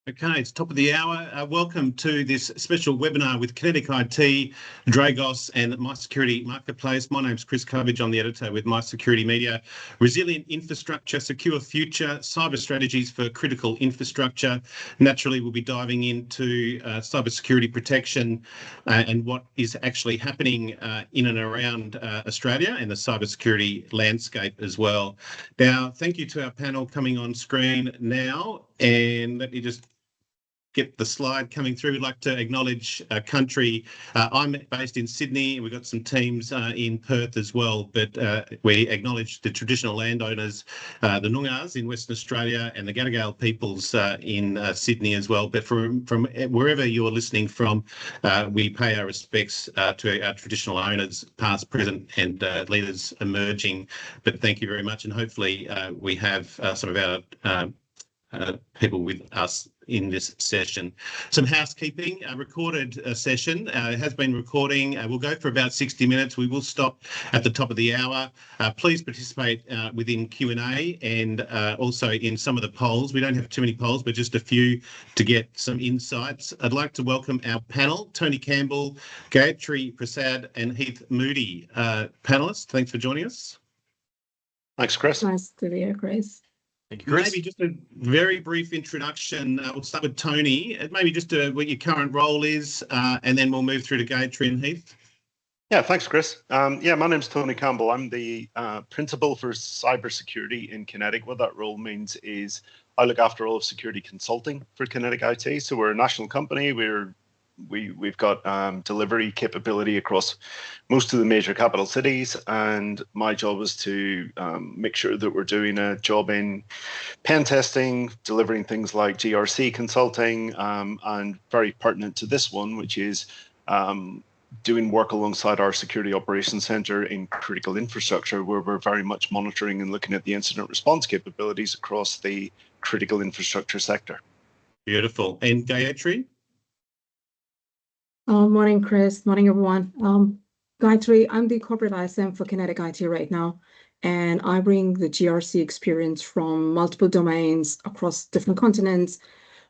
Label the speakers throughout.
Speaker 1: Okay, it's top of the hour. Welcome to this special webinar with Kinetic IT, Dragos and MySecurity Marketplace. My name's Chris Cubbage. I'm the editor with MySecurity Media. Resilient infrastructure, secure future, cyber strategies for critical infrastructure. Naturally, we'll be diving into cybersecurity protection and what is actually happening in and around Australia and the cybersecurity landscape as well. Now, thank you to our panel coming on screen now. And let me just get the slide coming through. We'd like to acknowledge country. I'm based in Sydney, and we've got some teams in Perth as well, but we acknowledge the traditional landowners, the Noongars in Western Australia and the Gadigal peoples in Sydney as well. But from wherever you're listening from, we pay our respects to our traditional owners, past, present, and leaders emerging. But thank you very much, and hopefully we have some of our people with us in this session. Some housekeeping, a recorded session has been recording. We'll go for about 60 minutes. We will stop at the top of the hour. Please participate within Q&A and also in some of the polls. We don't have too many polls, but just a few to get some insights. I'd like to welcome our panel, Tony Campbell, Gayatri, Prasad and Heath Moodie. Panelists, thanks for joining us.
Speaker 2: Thanks, Chris.
Speaker 3: Nice to be here, Chris.
Speaker 2: Thank you, Chris.
Speaker 1: Maybe just a very brief introduction. We'll start with Tony. Maybe just what your current role is, and then we'll move through to Gayatri and Heath.
Speaker 2: Yeah, thanks, Chris. My name's Tony Campbell. I'm the principal for cybersecurity in Kinetic. What that role means is I look after all of security consulting for Kinetic IT. So we're a national company. We've got delivery capability across most of the major capital cities, and my job is to make sure that we're doing a job in pen testing, delivering things like GRC consulting, and very pertinent to this one, which is doing work alongside our security operations center in critical infrastructure, where we're very much monitoring and looking at the incident response capabilities across the critical infrastructure sector.
Speaker 1: Beautiful. And Gayatri?
Speaker 3: Morning, Chris. Morning, everyone. Gayatri, I'm the corporate ISM for Kinetic IT right now, and I bring the GRC experience from multiple domains across different continents.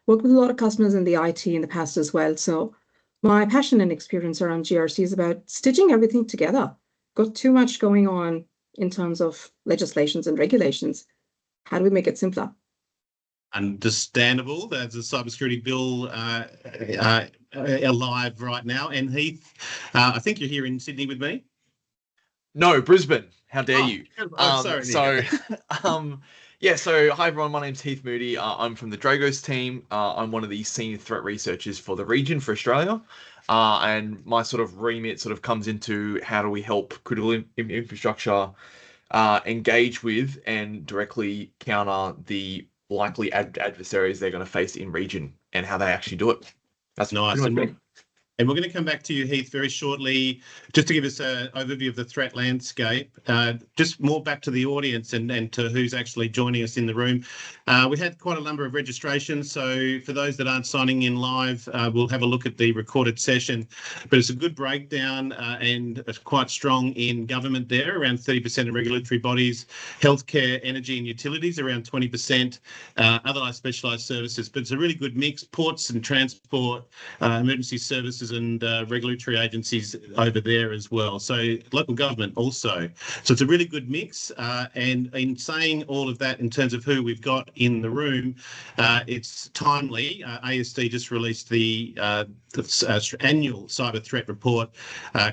Speaker 3: Worked with a lot of customers in the IT in the past as well. So my passion and experience around GRC is about stitching everything together. Got too much going on in terms of legislations and regulations. How do we make it simpler?
Speaker 1: Understandable. There's a cybersecurity bill alive right now. And Heath, I think you're here in Sydney with me.
Speaker 4: No, Brisbane. How dare you?
Speaker 1: Sorry.
Speaker 4: So hi everyone. My name's Heath Moodie. I'm from the Dragos team. I'm one of the senior threat researchers for the region for Australia. And my sort of remit sort of comes into how do we help critical infrastructure engage with and directly counter the likely adversaries they're going to face in region and how they actually do it. That's
Speaker 1: nice. And we're going to come back to you, Heath, very shortly, just to give us an overview of the threat landscape. Just more back to the audience and to who's actually joining us in the room. We had quite a number of registrations, so for those that aren't signing in live, we'll have a look at the recorded session. But it's a good breakdown and it's quite strong in government there, around 30% of regulatory bodies, healthcare, energy and utilities, around 20%, otherwise specialised services. But it's a really good mix, ports and transport, emergency services and regulatory agencies over there as well. So local government also. So it's a really good mix. And in saying all of that in terms of who we've got in the room, it's timely. ASD just released the annual cyber threat report.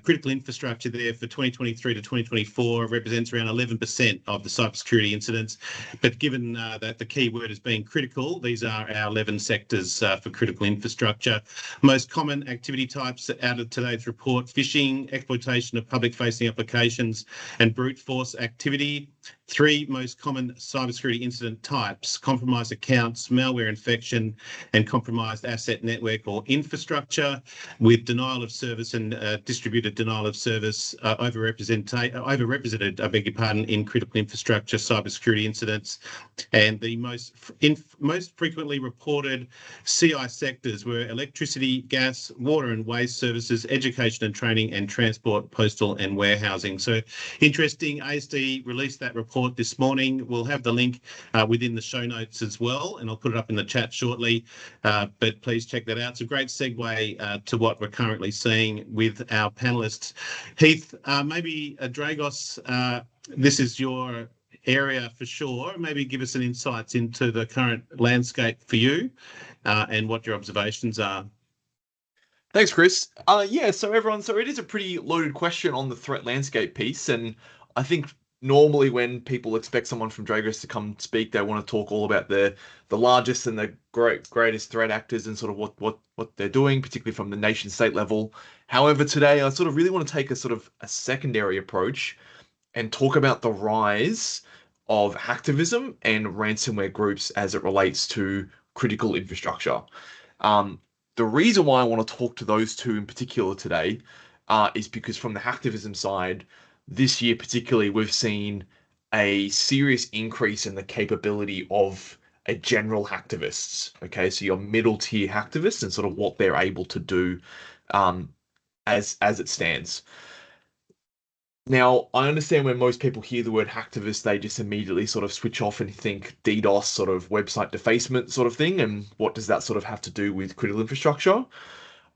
Speaker 1: Critical infrastructure there for 2023 to 2024 represents around 11% of the cybersecurity incidents. But given that the key word is being critical, these are our 11 sectors for critical infrastructure. Most common activity types out of today's report: phishing, exploitation of public-facing applications, and brute force activity. 3 most common cybersecurity incident types: compromised accounts, malware infection, and compromised asset network or infrastructure, with denial of service and distributed denial of service overrepresented, I beg your pardon, in critical infrastructure cybersecurity incidents. And the most frequently reported CI sectors were electricity, gas, water and waste services, education and training, and transport, postal and warehousing. So interesting, ASD released that report this morning. We'll have the link within the show notes as well, and I'll put it up in the chat shortly. But please check that out. It's a great segue to what we're currently seeing with our panelists. Heath, maybe Dragos, this is your area for sure. Maybe give us some insights into the current landscape for you and what your observations are.
Speaker 4: Thanks, Chris. Yeah, so everyone, so it is a pretty loaded question on the threat landscape piece, and I think normally when people expect someone from Dragos to come speak, they want to talk all about the largest and the greatest threat actors and sort of what they're doing, particularly from the nation state level. However, today I sort of really want to take a sort of a secondary approach and talk about the rise of hacktivism and ransomware groups as it relates to critical infrastructure. The reason why I want to talk to those two in particular today is because from the hacktivism side, this year particularly, we've seen a serious increase in the capability of a general hacktivists. Okay, so your middle tier hacktivists and sort of what they're able to do as it stands. Now, I understand when most people hear the word hacktivist, they just immediately sort of switch off and think DDoS sort of website defacement sort of thing. And what does that sort of have to do with critical infrastructure?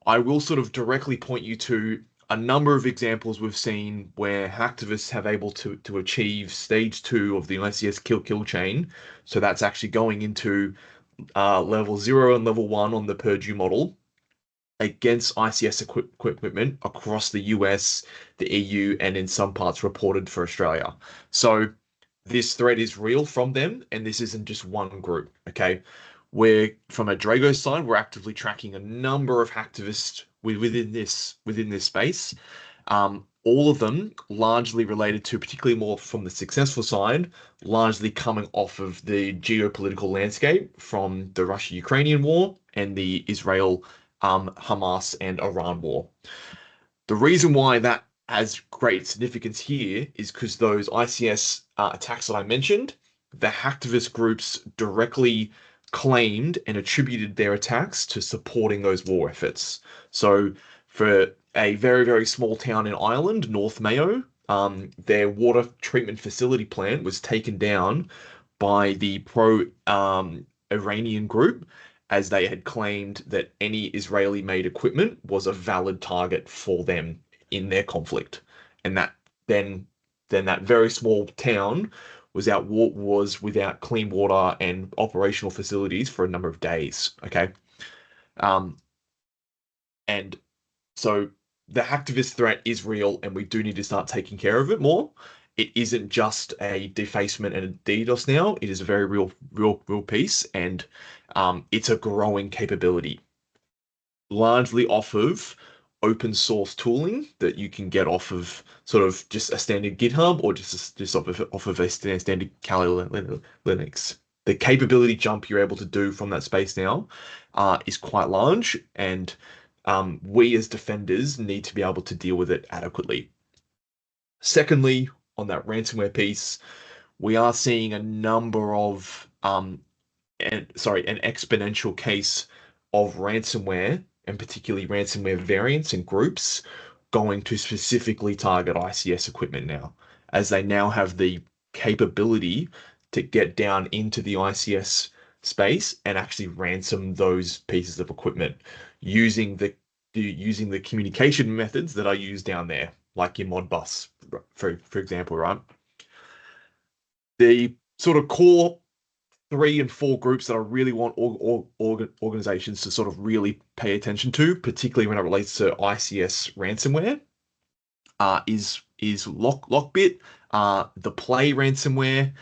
Speaker 4: I will sort of directly point you to a number of examples we've seen where hacktivists have able to achieve stage 2 of the ICS kill chain. So that's actually going into level 0 and level 1 on the Purdue model against ICS equipment across the US, the EU, and in some parts reported for Australia. So this threat is real from them, and this isn't just one group, okay? We're, from a Dragos side, we're actively tracking a number of hacktivists within this space. All of them largely related to, particularly more from the successful side, largely coming off of the geopolitical landscape from the Russia-Ukrainian war and the Israel Hamas and Iran war. The reason why that has great significance here is because those ICS attacks that I mentioned, the hacktivist groups directly claimed and attributed their attacks to supporting those war efforts. So for a very, very small town in Ireland, North Mayo, their water treatment facility plant was taken down by the pro-Iranian group, as they had claimed that any Israeli-made equipment was a valid target for them in their conflict. And that then that very small town was without clean water and operational facilities for a number of days, okay? And so the hacktivist threat is real, and we do need to start taking care of it more. It isn't just a defacement and a DDoS now. It is a very real piece, and it's a growing capability, largely off of open source tooling that you can get off of sort of just a standard GitHub or just off of a standard Kali Linux. The capability jump you're able to do from that space now is quite large, and we as defenders need to be able to deal with it adequately. Secondly, on that ransomware piece, we are seeing a number of an exponential case of ransomware, and particularly ransomware variants and groups, going to specifically target ICS equipment now, as they now have the capability to get down into the ICS space and actually ransom those pieces of equipment using the communication methods that are used down there, like your Modbus, for example, right? The sort of core 3 and 4 groups that I really want organizations to sort of really pay attention to, particularly when it relates to ICS ransomware, is Lockbit, the Play ransomware,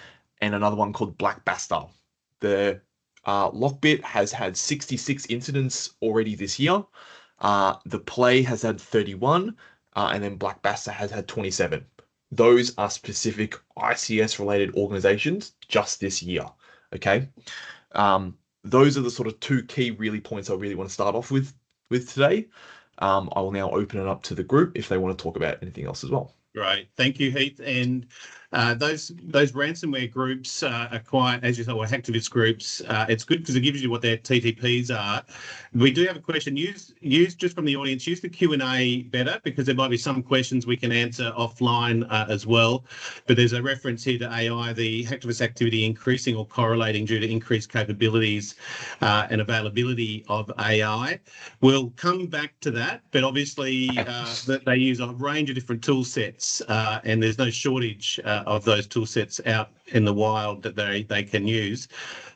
Speaker 4: and another one called Black Basta. The Lockbit has had 66 incidents already this year. The Play has had 31, and then Black Basta has had 27. Those are specific ICS-related organizations just this year. Okay, those are the sort of 2 key points I really want to start off with today. I will now open it up to the group if they want to talk about anything else as well.
Speaker 1: Great, thank you, Heath. And Those ransomware groups are quite, as you said, or hacktivist groups. It's good because it gives you what their TTPs are. We do have a question. Use just from the audience. Use the Q&A better because there might be some questions we can answer offline as well. But there's a reference here to AI, the hacktivist activity increasing or correlating due to increased capabilities and availability of AI. We'll come back to that, but obviously that they use a range of different tool sets and there's no shortage of those tool sets out in the wild that they can use.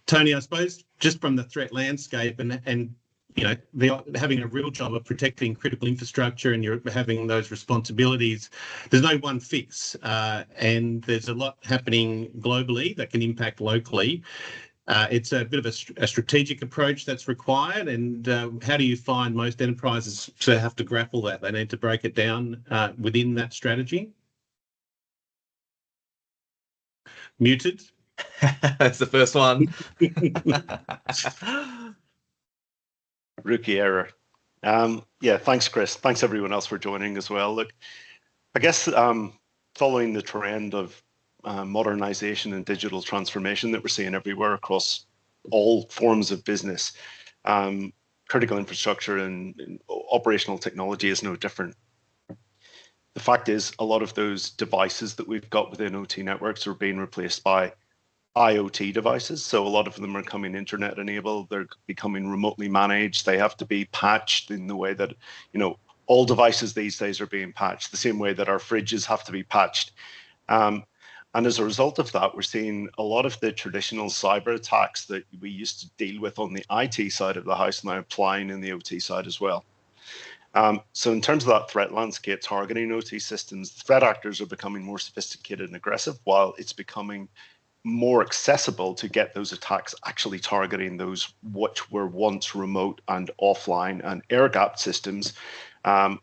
Speaker 1: Tony, I suppose just from the threat landscape and you know, having a real job of protecting critical infrastructure and you're having those responsibilities, there's no one fix and there's a lot happening globally that can impact locally. It's a bit of a strategic approach that's required. And how do you find most enterprises to have to grapple that? They need to break it down within that strategy? Muted.
Speaker 4: That's the first one.
Speaker 2: Rookie error. Yeah, thanks, Chris. Thanks, everyone else, for joining as well. Look, I guess following the trend of modernization and digital transformation that we're seeing everywhere across all forms of business, critical infrastructure and operational technology is no different. The fact is, a lot of those devices that we've got within OT networks are being replaced by IoT devices. So a lot of them are coming internet enabled. They're becoming remotely managed. They have to be patched in the way that, you know, all devices these days are being patched, the same way that our fridges have to be patched. And as a result of that, we're seeing a lot of the traditional cyber attacks that we used to deal with on the IT side of the house now applying in the OT side as well. So in terms of that threat landscape targeting OT systems, the threat actors are becoming more sophisticated and aggressive, while it's becoming more accessible to get those attacks actually targeting those which were once remote and offline and air-gapped systems,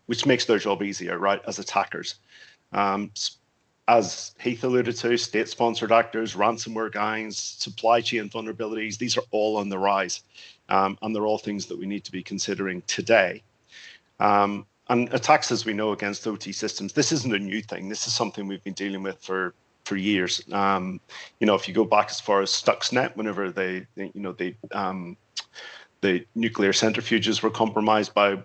Speaker 2: which makes their job easier, right, as attackers. As Heath alluded to, state-sponsored actors, ransomware gangs, supply chain vulnerabilities, these are all on the rise. And they're all things that we need to be considering today. And attacks, as we know, against OT systems, this isn't a new thing. This is something we've been dealing with for years. You know, if you go back as far as Stuxnet, whenever the nuclear centrifuges were compromised by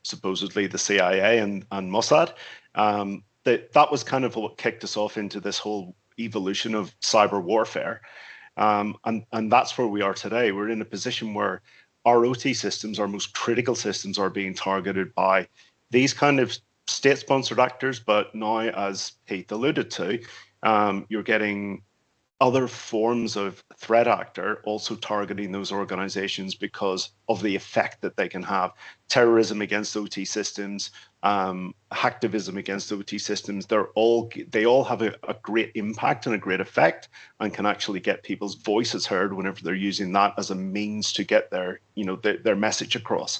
Speaker 2: supposedly the CIA and Mossad, that was kind of what kicked us off into this whole evolution of cyber warfare. And that's where we are today. We're in a position where our OT systems, our most critical systems, are being targeted by these kind of state-sponsored actors. But now, as Heath alluded to, you're getting other forms of threat actor also targeting those organizations because of the effect that they can have. Terrorism against OT systems, hacktivism against OT systems, they all have a great impact and a great effect and can actually get people's voices heard whenever they're using that as a means to get their message across.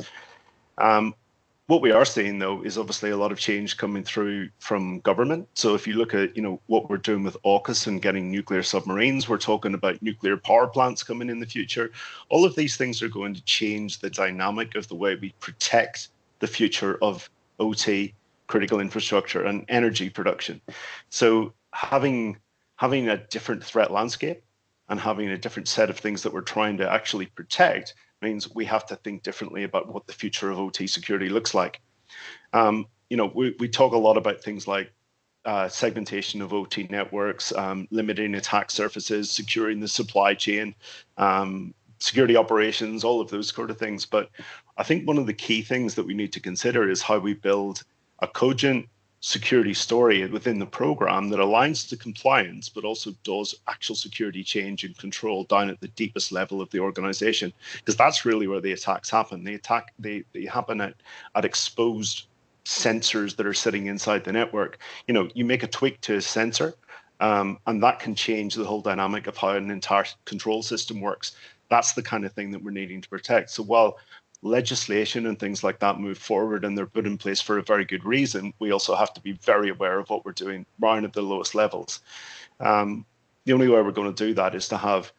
Speaker 2: What we are seeing, though, is obviously a lot of change coming through from government. So if you look at, what we're doing with AUKUS and getting nuclear submarines, we're talking about nuclear power plants coming in the future. All of these things are going to change the dynamic of the way we protect the future of OT, critical infrastructure, and energy production. So having a different threat landscape and having a different set of things that we're trying to actually protect means we have to think differently about what the future of OT security looks like. We talk a lot about things like segmentation of OT networks, limiting attack surfaces, securing the supply chain, security operations, all of those sort of things. But I think one of the key things that we need to consider is how we build a cogent security story within the program that aligns to compliance, but also does actual security change and control down at the deepest level of the organization, because that's really where the attacks happen. They happen at exposed sensors that are sitting inside the network. You make a tweak to a sensor, and that can change the whole dynamic of how an entire control system works. That's the kind of thing that we're needing to protect. So while legislation and things like that move forward and they're put in place for a very good reason, we also have to be very aware of what we're doing right at the lowest levels. The only way we're going to do that is to have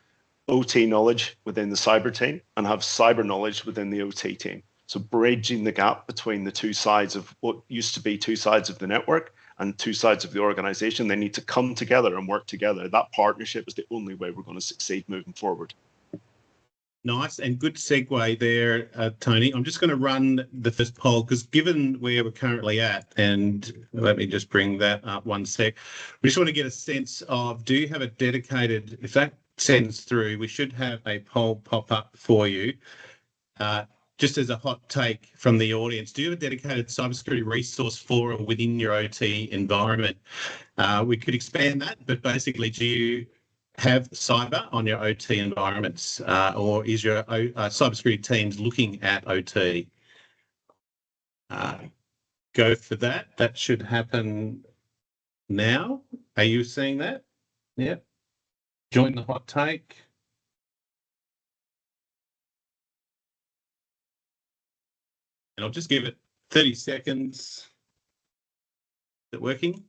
Speaker 2: OT knowledge within the cyber team and have cyber knowledge within the OT team. So bridging the gap between the two sides of what used to be two sides of the network and two sides of the organization. They need to come together and work together. That partnership is the only way we're going to succeed moving forward.
Speaker 1: Nice and good segue there, Tony. I'm just going to run the first poll because given where we're currently at, and let me just bring that up one sec. We just want to get a sense of, do you have a dedicated, if that sends through, we should have a poll pop up for you. Just as a hot take from the audience, do you have a dedicated cybersecurity resource for or within your OT environment? We could expand that, but basically, do you have cyber on your OT environments, or is your cybersecurity teams looking at OT? Go for that. That should happen now. Are you seeing that? Yeah. Join the hot take. And I'll just give it 30 seconds. Is it working?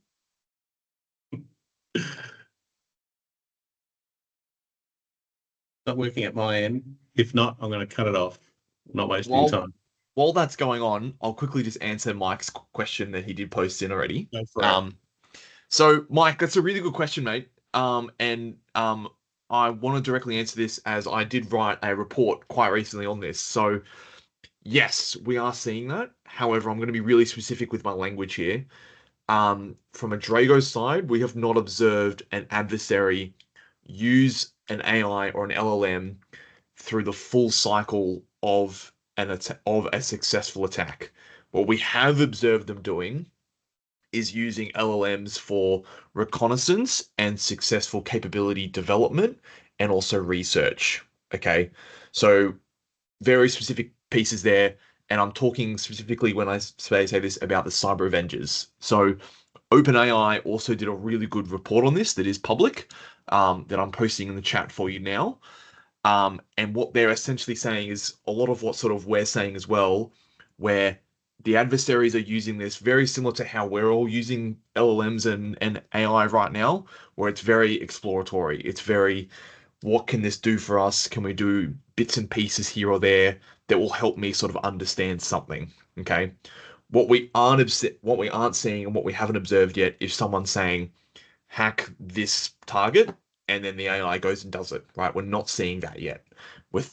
Speaker 1: Not working at my end. If not, I'm going to cut it off. Not wasting your time.
Speaker 4: While that's going on, I'll quickly just answer Mike's question that he did post in already.
Speaker 1: Go for it.
Speaker 4: So, Mike, that's a really good question, mate. And I want to directly answer this as I did write a report quite recently on this. So, yes, we are seeing that. However, I'm going to be really specific with my language here. From a Dragos side, we have not observed an adversary use an AI or an LLM through the full cycle of a successful attack. What we have observed them doing is using LLMs for reconnaissance and successful capability development and also research. Okay, so very specific pieces there. And I'm talking specifically when I say this about the cyber avengers. So OpenAI also did a really good report on this that is public, that I'm posting in the chat for you now. And what they're essentially saying is a lot of what sort of we're saying as well, where the adversaries are using this very similar to how we're all using LLMs and AI right now, where it's very exploratory. It's very, what can this do for us? Can we do bits and pieces here or there that will help me sort of understand something? Okay. What we aren't seeing and what we haven't observed yet is someone saying, hack this target, and then the AI goes and does it, right? We're not seeing that yet.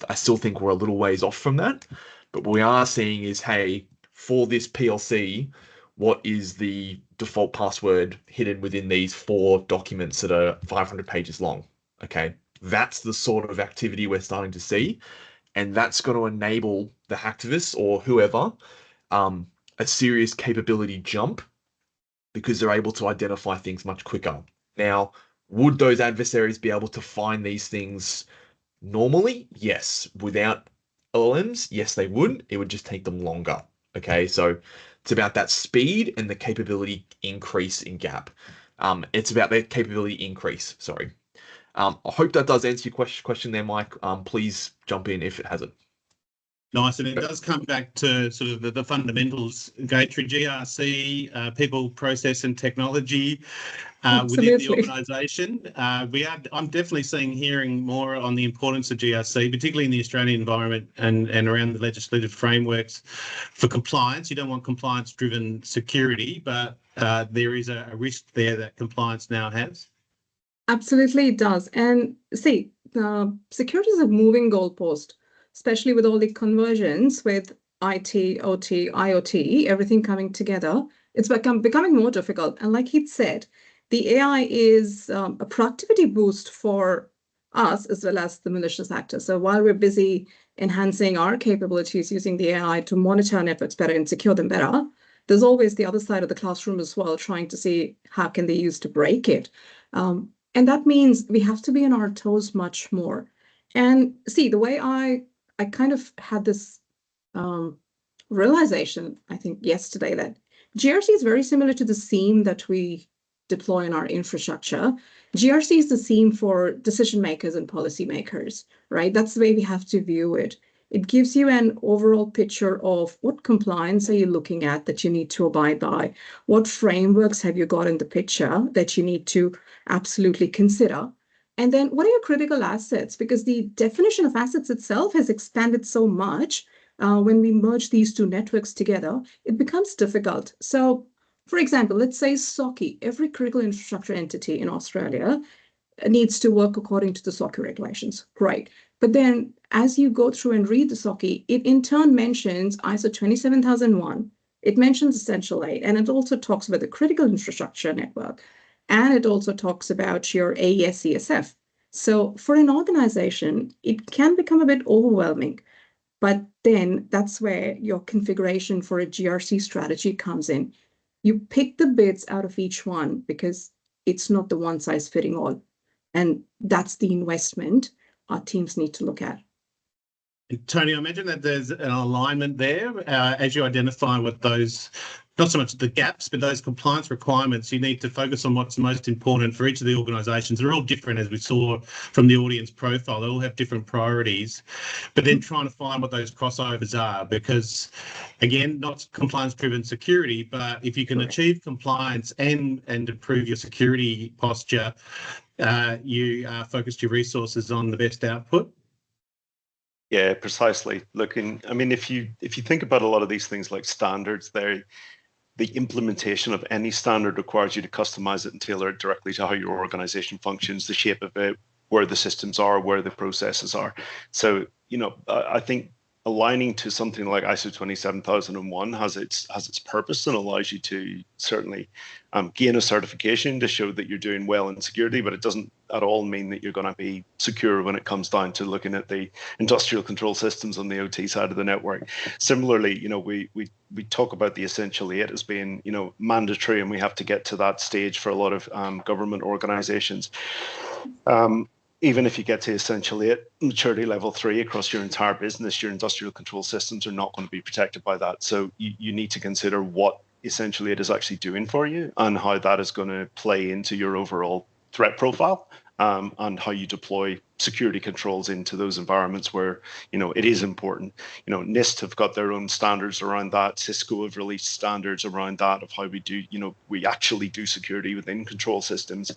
Speaker 4: I still think we're a little ways off from that, but what we are seeing is, hey, for this PLC, what is the default password hidden within these 4 documents that are 500 pages long? Okay, that's the sort of activity we're starting to see, and that's going to enable the hacktivists or whoever a serious capability jump because they're able to identify things much quicker. Now, would those adversaries be able to find these things normally? Yes. Without LLMs? Yes, they would. It would just take them longer. Okay, so it's about that speed and the capability increase in gap. It's about the capability increase, sorry. I hope that does answer your question there, Mike. Please jump in if it hasn't.
Speaker 1: Nice, and it does come back to sort of the fundamentals, Gayatri, GRC, people, process and technology within the organisation. I'm definitely hearing more on the importance of GRC, particularly in the Australian environment and around the legislative frameworks for compliance. You don't want compliance-driven security, but there is a risk there that compliance now has.
Speaker 3: Absolutely, it does. And see, security is a moving goalpost, especially with all the conversions with IT, OT, IoT, everything coming together. It's becoming more difficult. And like Heath said, the AI is a productivity boost for us as well as the malicious actors. So while we're busy enhancing our capabilities using the AI to monitor our networks better and secure them better, there's always the other side of the classroom as well, trying to see how can they use to break it. And that means we have to be on our toes much more. And see, the way I kind of had this realization, I think yesterday, that GRC is very similar to the SIEM that we deploy in our infrastructure. GRC is the SIEM for decision makers and policymakers, right? That's the way we have to view it. It gives you an overall picture of what compliance are you looking at that you need to abide by? What frameworks have you got in the picture that you need to absolutely consider? And then what are your critical assets? Because the definition of assets itself has expanded so much. When we merge these two networks together, it becomes difficult. So For example, let's say SOCI, every critical infrastructure entity in Australia needs to work according to the SOCI regulations. Great. But then as you go through and read the SOCI, it in turn mentions ISO 27001. It mentions Essential 8, and it also talks about the critical infrastructure network. And it also talks about your AES-CSF. So for an organization, it can become a bit overwhelming. But then that's where your configuration for a GRC strategy comes in. You pick the bits out of each one because it's not the one size fitting all. And that's the investment our teams need to look at.
Speaker 1: Tony, I imagine that there's an alignment there as you identify what those, not so much the gaps, but those compliance requirements. You need to focus on what's most important for each of the organisations. They're all different, as we saw from the audience profile. They all have different priorities, but then trying to find what those crossovers are, because again, not compliance-driven security, but if you can achieve compliance and improve your security posture, you focused your resources on the best output.
Speaker 2: Yeah, precisely. I mean, if you think about a lot of these things like standards, the implementation of any standard requires you to customize it and tailor it directly to how your organization functions, the shape of it, where the systems are, where the processes are. So, I think aligning to something like ISO 27001 has its purpose and allows you to certainly gain a certification to show that you're doing well in security, but it doesn't at all mean that you're going to be secure when it comes down to looking at the industrial control systems on the OT side of the network. Similarly, we talk about the Essential 8 as being, mandatory, and we have to get to that stage for a lot of government organizations. Even if you get to Essential 8, maturity level 3 across your entire business, your industrial control systems are not going to be protected by that. So you need to consider what Essential 8 is actually doing for you and how that is going to play into your overall threat profile, and how you deploy security controls into those environments where, it is important. NIST have got their own standards around that. Cisco have released standards around that of how we do, we actually do security within control systems.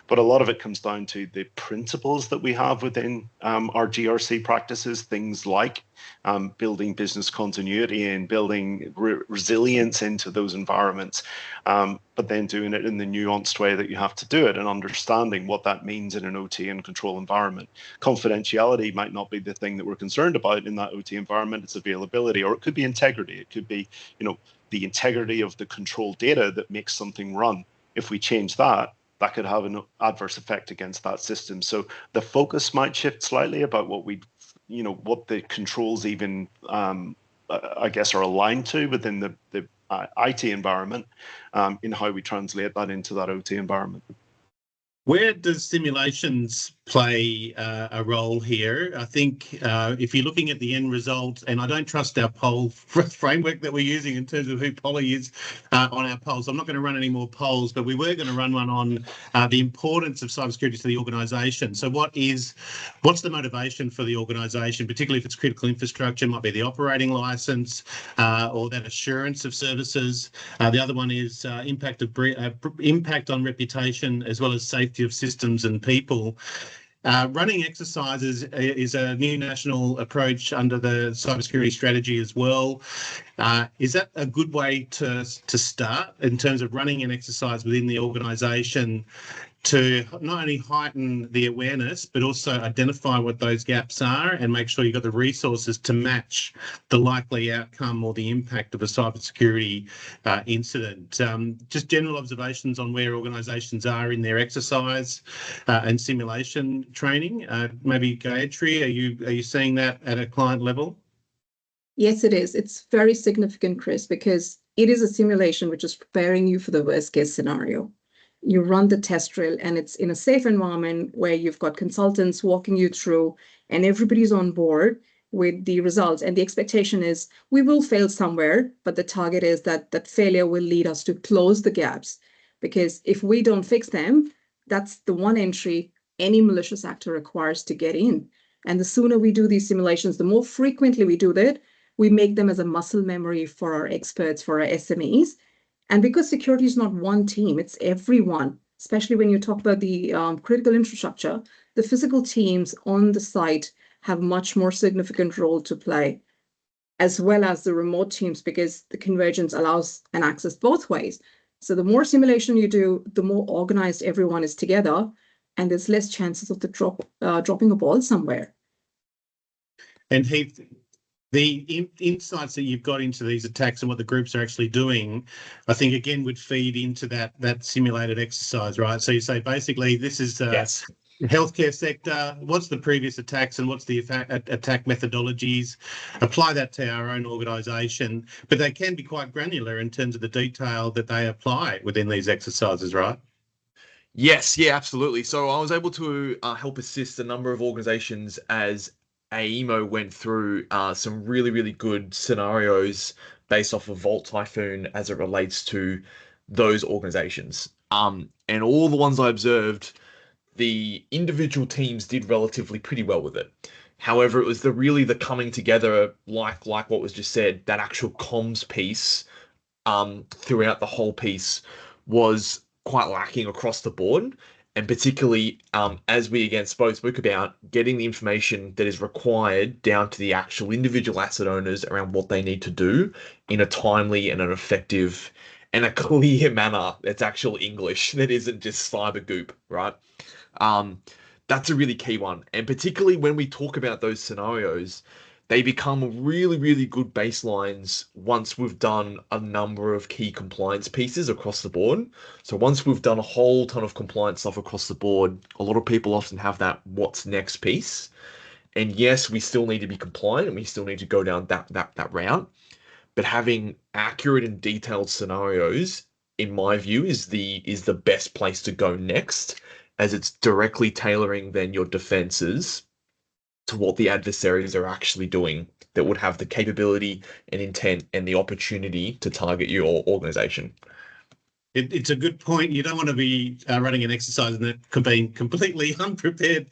Speaker 2: But a lot of it comes down to the principles that we have within our GRC practices, things like building business continuity and building resilience into those environments, but then doing it in the nuanced way that you have to do it and understanding what that means in an OT and control environment. Confidentiality might not be the thing that we're concerned about in that OT environment. It's availability, or it could be integrity. It could be, the integrity of the control data that makes something run. If we change that could have an adverse effect against that system. So the focus might shift slightly about what what the controls even, I guess, are aligned to within the IT environment, in how we translate that into that OT environment.
Speaker 1: Where does simulations play a role here? I think if you're looking at the end result, and I don't trust our poll framework that we're using in terms of who Polly is on our polls. I'm not going to run any more polls, but we were going to run one on the importance of cybersecurity to the organisation. So what's the motivation for the organisation, particularly if it's critical infrastructure? It might be the operating licence or that assurance of services. The other one is impact on reputation, as well as safety of systems and people. Running exercises is a new national approach under the cybersecurity strategy as well. Is that a good way to start in terms of running an exercise within the organisation to not only heighten the awareness, but also identify what those gaps are and make sure you've got the resources to match the likely outcome or the impact of a cybersecurity incident? Just general observations on where organisations are in their exercise and simulation training. Maybe Gayatri, are you seeing that at a client level?
Speaker 3: Yes, it is. It's very significant, Chris, because it is a simulation which is preparing you for the worst case scenario. You run the test drill and it's in a safe environment where you've got consultants walking you through and everybody's on board with the results. And the expectation is we will fail somewhere, but the target is that failure will lead us to close the gaps. Because if we don't fix them, that's the one entry any malicious actor requires to get in. And the sooner we do these simulations, the more frequently we do that, we make them as a muscle memory for our experts, for our SMEs. And because security is not one team, it's everyone, especially when you talk about the critical infrastructure, the physical teams on the site have much more significant role to play, as well as the remote teams, because the convergence allows an access both ways. So the more simulation you do, the more organized everyone is together, and there's less chances of the dropping a ball somewhere.
Speaker 1: And Heath, the insights that you've got into these attacks and what the groups are actually doing, I think again would feed into that simulated exercise, right? So you say basically this is
Speaker 4: Yes.
Speaker 1: healthcare sector, what's the previous attacks and what's the attack methodologies, apply that to our own organisation, but they can be quite granular in terms of the detail that they apply within these exercises, right?
Speaker 4: Yes, yeah, absolutely. So I was able to help assist a number of organizations as AEMO went through some really, really good scenarios based off of Volt Typhoon as it relates to those organizations. And all the ones I observed, the individual teams did relatively pretty well with it. However, it was really the coming together, like what was just said, that actual comms piece throughout the whole piece was quite lacking across the board. And particularly, as we again spoke about, getting the information that is required down to the actual individual asset owners around what they need to do in a timely and an effective and a clear manner that's actual English, that isn't just cyber goop, right? That's a really key one. And particularly when we talk about those scenarios, they become really, really good baselines once we've done a number of key compliance pieces across the board. So once we've done a whole ton of compliance stuff across the board, a lot of people often have that what's next piece. And yes, we still need to be compliant and we still need to go down that route. But having accurate and detailed scenarios, in my view, is the best place to go next, as it's directly tailoring then your defenses to what the adversaries are actually doing that would have the capability and intent and the opportunity to target your organization.
Speaker 1: It's a good point. You don't want to be running an exercise and that being completely unprepared,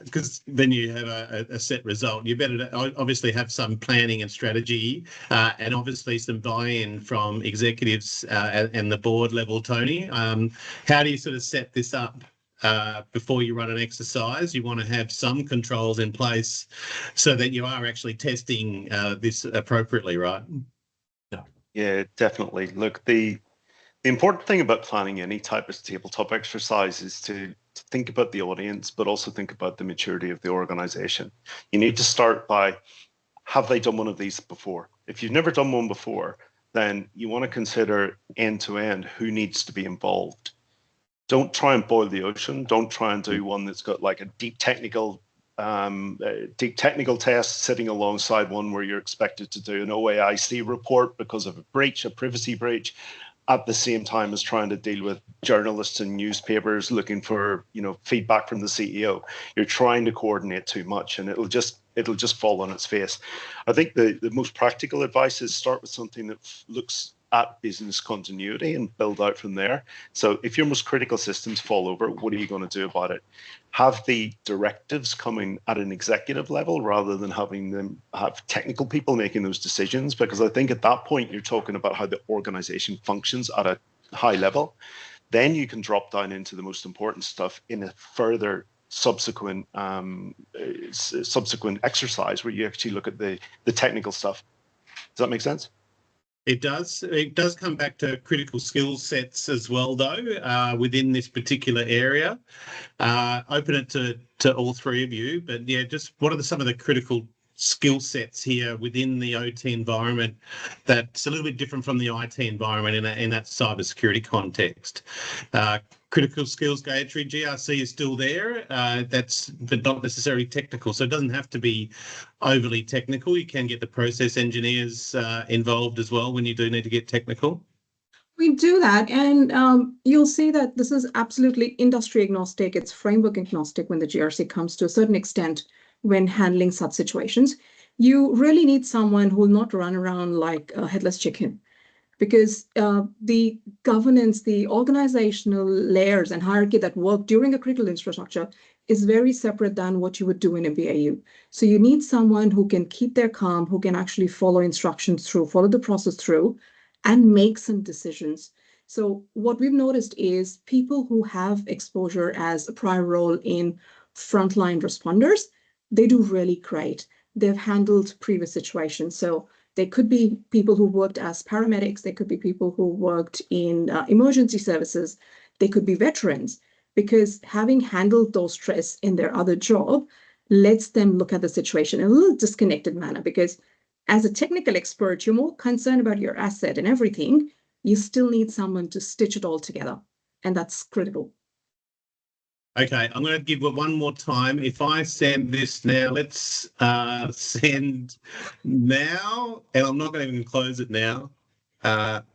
Speaker 1: because then you have a set result. You better obviously have some planning and strategy, and obviously some buy-in from executives and the board level. Tony, how do you sort of set this up? Before you run an exercise, you want to have some controls in place so that you are actually testing this appropriately, right?
Speaker 2: Yeah, definitely. Look, the important thing about planning any type of tabletop exercise is to think about the audience, but also think about the maturity of the organization. You need to start by, have they done one of these before? If you've never done one before, then you want to consider end to end who needs to be involved. Don't try and boil the ocean. Don't try and do one that's got like a deep technical test sitting alongside one where you're expected to do an OAIC report because of a breach, a privacy breach, at the same time as trying to deal with journalists and newspapers looking for, feedback from the CEO. You're trying to coordinate too much, and it'll just fall on its face. I think the most practical advice is start with something that looks at business continuity and build out from there. So if your most critical systems fall over, what are you going to do about it? Have the directives coming at an executive level rather than having them have technical people making those decisions, because I think at that point you're talking about how the organization functions at a high level. Then you can drop down into the most important stuff in a further subsequent exercise where you actually look at the technical stuff. Does that make sense?
Speaker 1: It does. It does come back to critical skill sets as well, though, within this particular area. Open it to all three of you, but yeah, just what are some of the critical skill sets here within the OT environment that's a little bit different from the IT environment in that cybersecurity context? Critical skills, Gayatri, GRC is still there, but not necessarily technical. So it doesn't have to be overly technical. You can get the process engineers involved as well when you do need to get technical.
Speaker 3: We do that, and you'll see that this is absolutely industry agnostic. It's framework agnostic when the GRC comes to a certain extent when handling such situations. You really need someone who will not run around like a headless chicken, because the governance, the organizational layers and hierarchy that work during a critical infrastructure is very separate than what you would do in a BAU. So you need someone who can keep their calm, who can actually follow instructions through, follow the process through, and make some decisions. So what we've noticed is people who have exposure as a prior role in frontline responders, they do really great. They've handled previous situations. So They could be people who worked as paramedics. They could be people who worked in emergency services. They could be veterans, because having handled those stress in their other job lets them look at the situation in a little disconnected manner, because as a technical expert, you're more concerned about your asset and everything. You still need someone to stitch it all together, and that's critical.
Speaker 1: Okay, I'm going to give it one more time. If I send this now, let's send now, and I'm not going to even close it now.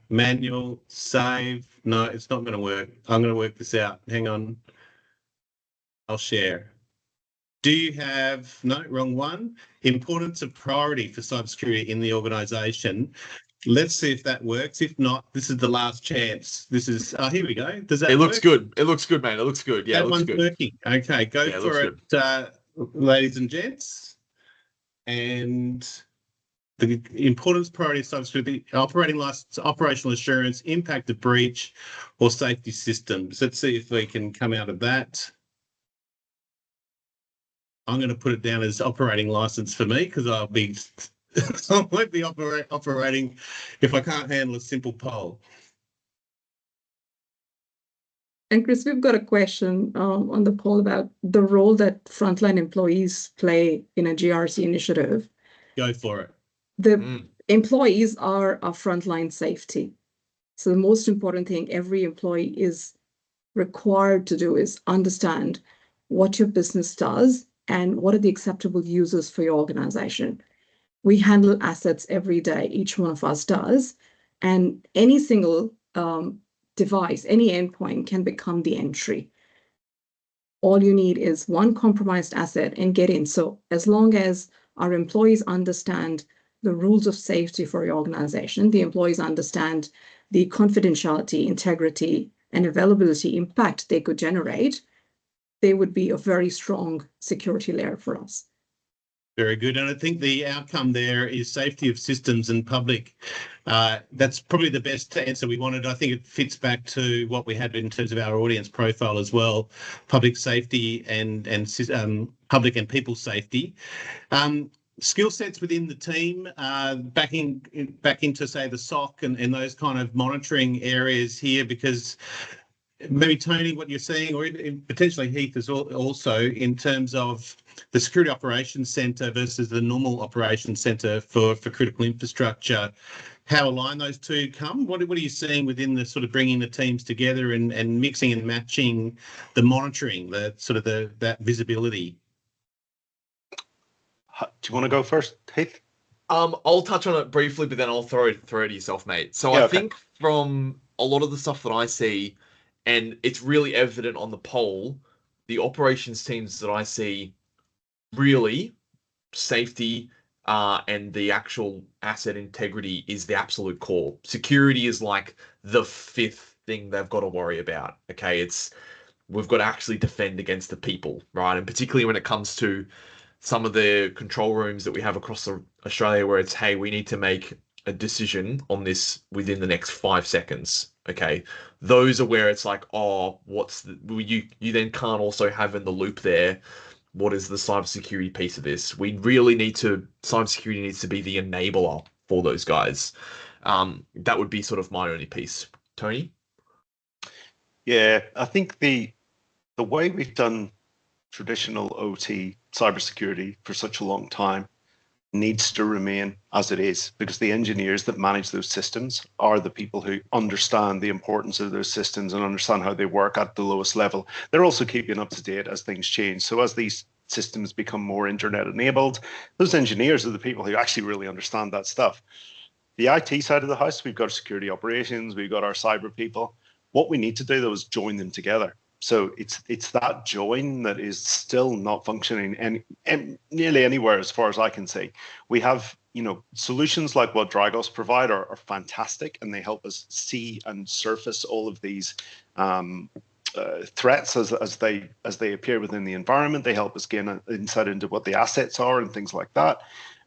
Speaker 1: Manual, save. No, it's not going to work. I'm going to work this out. Hang on. I'll share. Do you have, no, wrong one. Importance of priority for cybersecurity in the organisation. Let's see if that works. If not, this is the last chance. This is, here we go. Does that
Speaker 4: It
Speaker 1: work?
Speaker 4: looks good. It looks good, mate. It looks good. Yeah,
Speaker 1: That
Speaker 4: it looks
Speaker 1: one's
Speaker 4: good.
Speaker 1: working. Okay, go
Speaker 4: Yeah, it
Speaker 1: for
Speaker 4: looks
Speaker 1: it, ladies and gents. And the importance priority of cybersecurity, operating license, operational assurance, impact of breach, or safety systems. Let's see if we can come out of that. I'm going to put it down as operating license for me, because I'll be I won't be operating if I can't handle a simple poll.
Speaker 3: And Chris, we've got a question on the poll about the role that frontline employees play in a GRC initiative.
Speaker 1: Go for it.
Speaker 3: The employees are our frontline safety. So the most important thing every employee is required to do is understand what your business does and what are the acceptable uses for your organization. We handle assets every day, each one of us does, and any single device, any endpoint can become the entry. All you need is one compromised asset and get in. So as long as our employees understand the rules of safety for your organization, the employees understand the confidentiality, integrity, and availability impact they could generate, they would be a very strong security layer for us.
Speaker 1: Very good. And I think the outcome there is safety of systems and public. That's probably the best answer we wanted. I think it fits back to what we had in terms of our audience profile as well, public safety and public and people safety. Skill sets within the team, back into, say, the SOC and those kind of monitoring areas here, because maybe Tony, what you're seeing, or potentially Heath as also, in terms of the Security Operations Centre versus the normal Operations Centre for critical infrastructure, how aligned those two come? What are you seeing within the sort of bringing the teams together and mixing and matching the monitoring, the sort of that visibility?
Speaker 2: Do you want to go first, Heath?
Speaker 4: I'll touch on it briefly, but then I'll throw it to yourself, mate. So
Speaker 2: Yeah,
Speaker 4: I
Speaker 2: okay.
Speaker 4: think from a lot of the stuff that I see, and it's really evident on the poll, the operations teams that I see, really safety and the actual asset integrity is the absolute core. Security is like the fifth thing they've got to worry about. Okay, we've got to actually defend against the people, right? And particularly when it comes to some of the control rooms that we have across Australia, where it's, hey, we need to make a decision on this within the next 5 seconds. Okay, those are where it's like, oh, you then can't also have in the loop there, what is the cybersecurity piece of this? Cybersecurity needs to be the enabler for those guys. That would be sort of my only piece. Tony?
Speaker 2: Yeah, I think the way we've done traditional OT cybersecurity for such a long time needs to remain as it is, because the engineers that manage those systems are the people who understand the importance of those systems and understand how they work at the lowest level. They're also keeping up to date as things change. So as these systems become more internet enabled, those engineers are the people who actually really understand that stuff. The IT side of the house, we've got security operations, we've got our cyber people. What we need to do, though, is join them together. So it's that join that is still not functioning and nearly anywhere, as far as I can see. We have, solutions like what Dragos provide are fantastic, and they help us see and surface all of these threats as they appear within the environment. They help us gain an insight into what the assets are and things like that.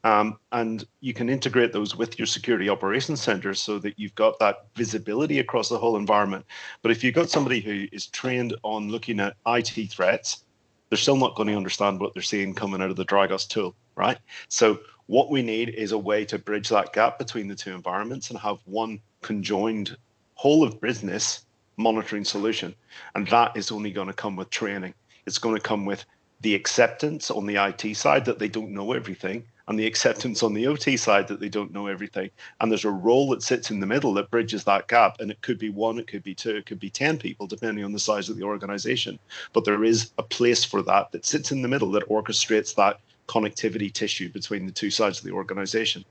Speaker 2: And you can integrate those with your security operations centers so that you've got that visibility across the whole environment. But if you've got somebody who is trained on looking at IT threats, they're still not going to understand what they're seeing coming out of the Dragos tool, right? So What we need is a way to bridge that gap between the two environments and have one conjoined whole of business monitoring solution. And that is only going to come with training. It's going to come with the acceptance on the IT side that they don't know everything, and the acceptance on the OT side that they don't know everything. And there's a role that sits in the middle that bridges that gap. And it could be 1, it could be 2, it could be 10 people, depending on the size of the organization. But there is a place for that sits in the middle that orchestrates that connectivity tissue between the two sides of the organization.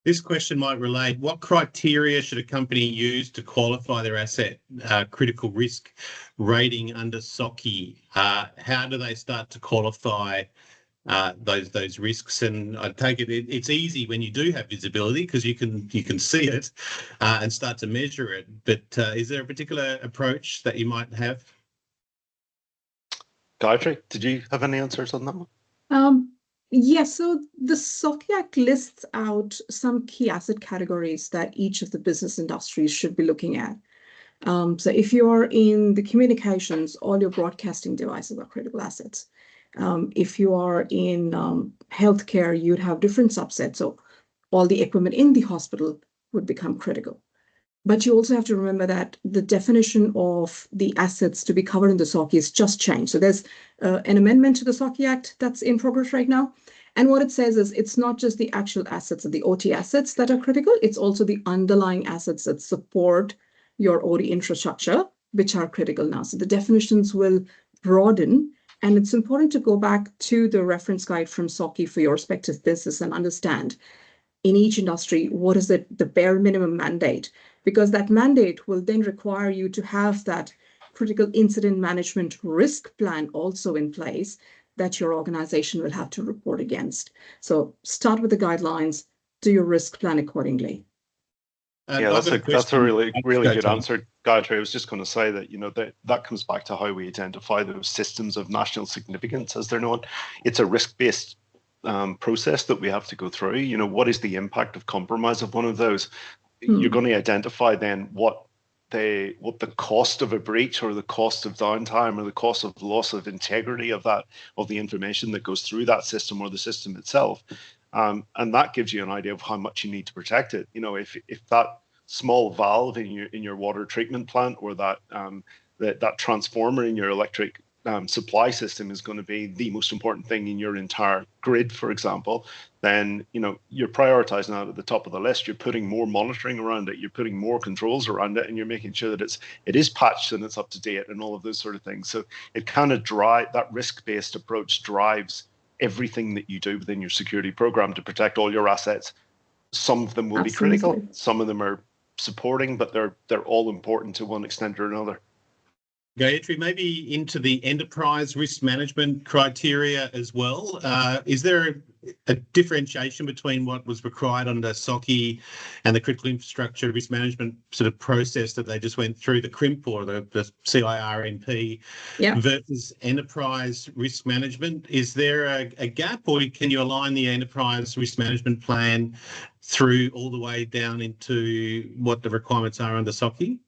Speaker 1: This question might relate. What criteria should a company use to qualify their asset critical risk rating under SOCI? How do they start to qualify those risks? And I take it's easy when you do have visibility because you can see it and start to measure it. But is there a particular approach that you might have?
Speaker 2: Gayatri, did you have any answers on that one?
Speaker 3: Yes, so the SOCI Act lists out some key asset categories that each of the business industries should be looking at. So if you're in the communications, all your broadcasting devices are critical assets. If you are in healthcare, you'd have different subsets. So all the equipment in the hospital would become critical. But you also have to remember that the definition of the assets to be covered in the SOCI has just changed. So there's an amendment to the SOCI Act that's in progress right now. And what it says is it's not just the actual assets of the OT assets that are critical, it's also the underlying assets that support your OT infrastructure, which are critical now. So the definitions will broaden. And it's important to go back to the reference guide from SOCI for your respective business and understand in each industry, what is the bare minimum mandate? Because that mandate will then require you to have that critical incident management risk plan also in place that your organization will have to report against. So start with the guidelines, do your risk plan accordingly.
Speaker 2: Yeah, that's a really good answer, Gayatri. I was just going to say that, that comes back to how we identify those systems of national significance, as they're known. It's a risk-based process that we have to go through. What is the impact of compromise of one of those? You're going to identify then what the cost of a breach or the cost of downtime or the cost of loss of integrity of the information that goes through that system or the system itself. And that gives you an idea of how much you need to protect it. If that small valve in your water treatment plant or that transformer in your electric supply system is going to be the most important thing in your entire grid, for example, then you're prioritizing that at the top of the list. You're putting more monitoring around it, you're putting more controls around it, and you're making sure that it is patched and it's up to date and all of those sort of things. So it kind of that risk-based approach drives everything that you do within your security program to protect all your assets. Some of them will be critical, some of them are supporting, but they're all important to one extent or another.
Speaker 1: Gayatri, maybe into the enterprise risk management criteria as well. Is there a differentiation between what was required under SOCI and the critical infrastructure risk management sort of process that they just went through, the CRIMP or the CIRNP versus enterprise risk management? Is there a gap, or can you align the enterprise risk management plan through all the way down into what the requirements are under SOCI?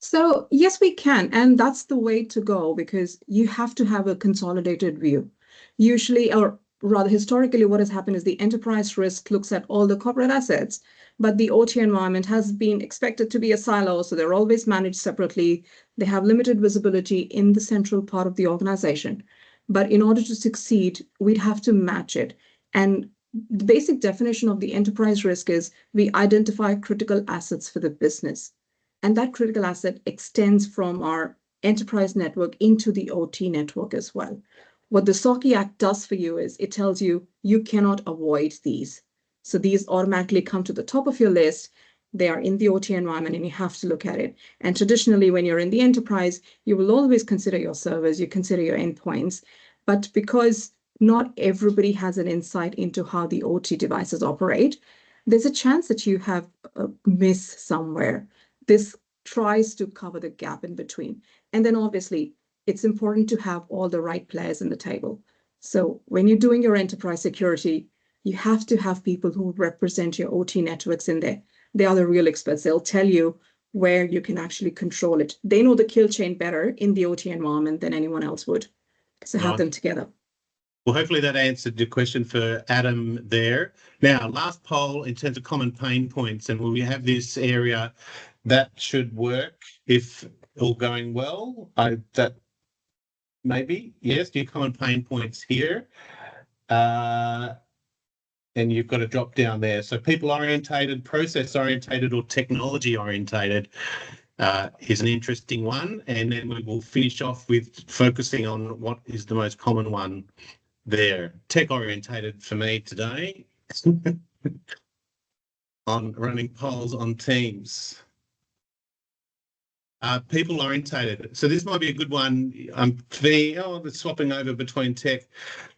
Speaker 3: So yes, we can. And that's the way to go, because you have to have a consolidated view. Usually, or rather historically, what has happened is the enterprise risk looks at all the corporate assets, but the OT environment has been expected to be a silo. So they're always managed separately. They have limited visibility in the central part of the organization. But in order to succeed, we'd have to match it. And the basic definition of the enterprise risk is we identify critical assets for the business. And that critical asset extends from our enterprise network into the OT network as well. What the SOCI Act does for you is it tells you you cannot avoid these. So these automatically come to the top of your list. They are in the OT environment and you have to look at it. And traditionally, when you're in the enterprise, you will always consider your servers, you consider your endpoints. But because not everybody has an insight into how the OT devices operate, there's a chance that you have a miss somewhere. This tries to cover the gap in between. And then obviously, it's important to have all the right players in the table. So when you're doing your enterprise security, you have to have people who represent your OT networks in there. They are the real experts. They'll tell you where you can actually control it. They know the kill chain better in the OT environment than anyone else would. So have them together.
Speaker 1: Well, hopefully that answered your question for Adam there. Now, last poll in terms of common pain points, and we have this area that should work if all going well. That maybe, yes, your common pain points here. And you've got a drop down there. So people orientated, process orientated, or technology orientated is an interesting one. And then we will finish off with focusing on what is the most common one there. Tech orientated for me today on running polls on Teams. People orientated. So this might be a good one. The swapping over between tech.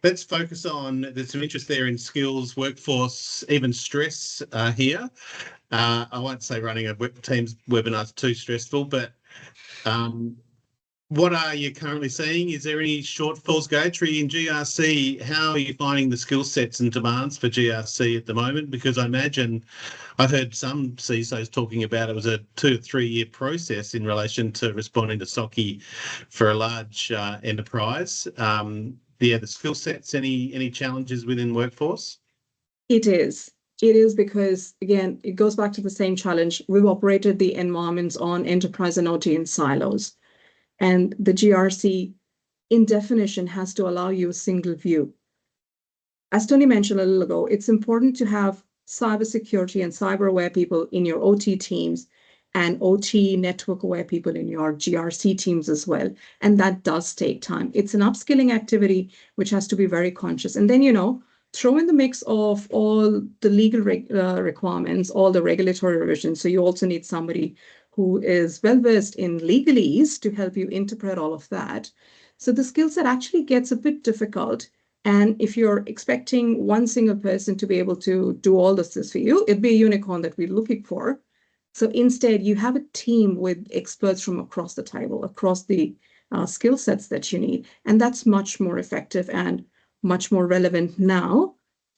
Speaker 1: Let's focus on, there's some interest there in skills, workforce, even stress here. I won't say running a Teams webinar is too stressful, but what are you currently seeing? Is there any shortfalls, Gayatri, in GRC? How are you finding the skill sets and demands for GRC at the moment? Because I imagine I've heard some CISOs talking about it was a 2 to 3 year process in relation to responding to SOCI for a large enterprise. The skill sets, any challenges within workforce?
Speaker 3: It is. It is because, again, it goes back to the same challenge. We've operated the environments on enterprise and OT in silos. And the GRC, in definition, has to allow you a single view. As Tony mentioned a little ago, it's important to have cybersecurity and cyber-aware people in your OT teams and OT network-aware people in your GRC teams as well. And that does take time. It's an upskilling activity which has to be very conscious. And then, throw in the mix of all the legal requirements, all the regulatory revisions. So you also need somebody who is well-versed in legalese to help you interpret all of that. So the skill set actually gets a bit difficult. And if you're expecting one single person to be able to do all this for you, it'd be a unicorn that we're looking for. So instead, you have a team with experts from across the table, across the skill sets that you need. And that's much more effective and much more relevant now,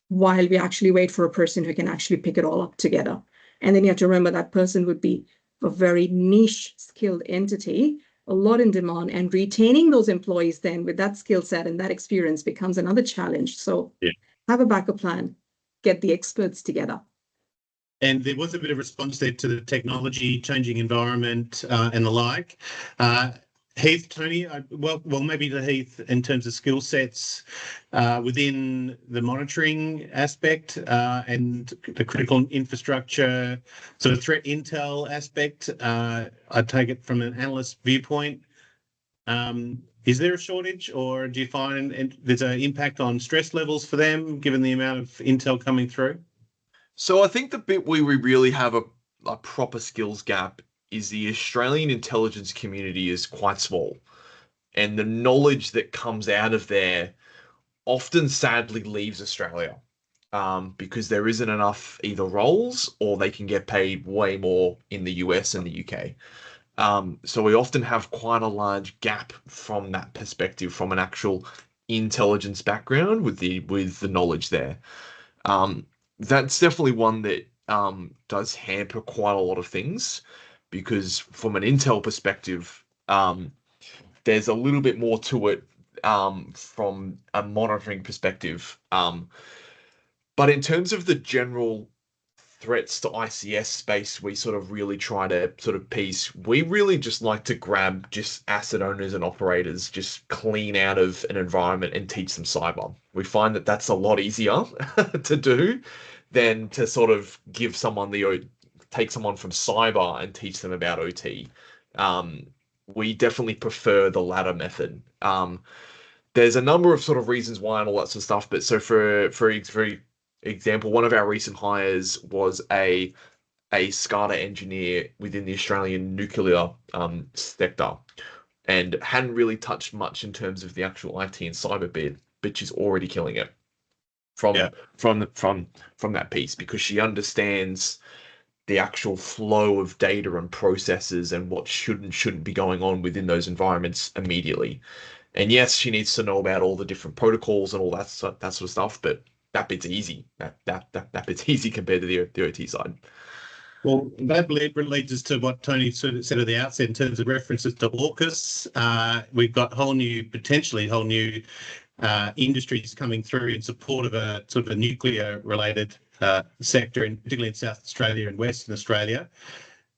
Speaker 3: while we actually wait for a person who can actually pick it all up together. And then you have to remember that person would be a very niche skilled entity, a lot in demand, and retaining those employees then with that skill set and that experience becomes another challenge. So have a backup plan, get the experts together.
Speaker 1: And there was a bit of response there to the technology, changing environment and the like. Heath, Tony, well, maybe to Heath in terms of skill sets within the monitoring aspect and the critical infrastructure, sort of threat intel aspect. I take it from an analyst viewpoint. Is there a shortage, or do you find there's an impact on stress levels for them, given the amount of intel coming through?
Speaker 4: So I think the bit where we really have a proper skills gap is the Australian intelligence community is quite small, and the knowledge that comes out of there often sadly leaves Australia because there isn't enough either roles, or they can get paid way more in the US and the UK. So we often have quite a large gap from that perspective, from an actual intelligence background with the knowledge there. That's definitely one that does hamper quite a lot of things, because from an intel perspective, there's a little bit more to it from a monitoring perspective. But in terms of the general threats to ICS space, we sort of really try to sort of piece. We really just like to grab just asset owners and operators, just clean out of an environment and teach them cyber. We find that that's a lot easier to do than to sort of give someone take someone from cyber and teach them about OT. We definitely prefer the latter method. There's a number of sort of reasons why and all that sort of stuff. But so for example, one of our recent hires was a SCADA engineer within the Australian nuclear sector, and hadn't really touched much in terms of the actual IT and cyber bit, but she's already killing it from that piece, because she understands the actual flow of data and processes and what should and shouldn't be going on within those environments immediately. And yes, she needs to know about all the different protocols and all that sort of stuff, but that bit's easy. That bit's easy compared to the OT side.
Speaker 1: Well, that leads us to what Tony sort of said at the outset in terms of references to AUKUS. We've got potentially whole new industries coming through in support of a sort of a nuclear-related sector, and particularly in South Australia and Western Australia.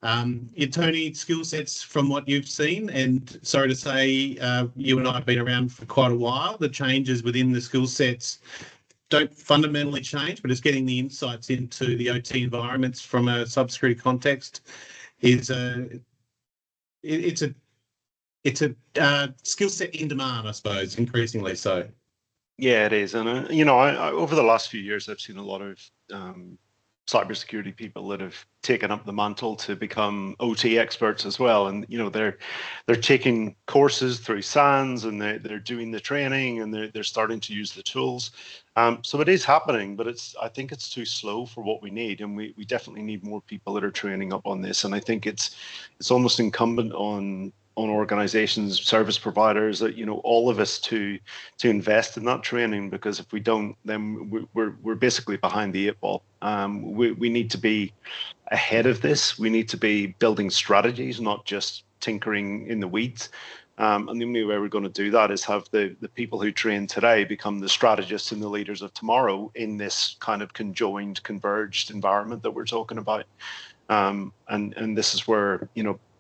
Speaker 1: Tony, skill sets from what you've seen, and sorry to say, you and I have been around for quite a while. The changes within the skill sets don't fundamentally change, but it's getting the insights into the OT environments from a cybersecurity context is it's a skill set in demand, I suppose, increasingly so.
Speaker 2: Yeah, it is. And, I over the last few years, I've seen a lot of cybersecurity people that have taken up the mantle to become OT experts as well. And, they're taking courses through SANS, and they're doing the training, and they're starting to use the tools. So it is happening, but I think it's too slow for what we need. And we definitely need more people that are training up on this. And I think it's almost incumbent on organizations, service providers, that all of us to invest in that training, because if we don't, then we're basically behind the eight ball. We need to be ahead of this. We need to be building strategies, not just tinkering in the weeds. And the only way we're going to do that is have the people who train today become the strategists and the leaders of tomorrow in this kind of conjoined, converged environment that we're talking about. And this is where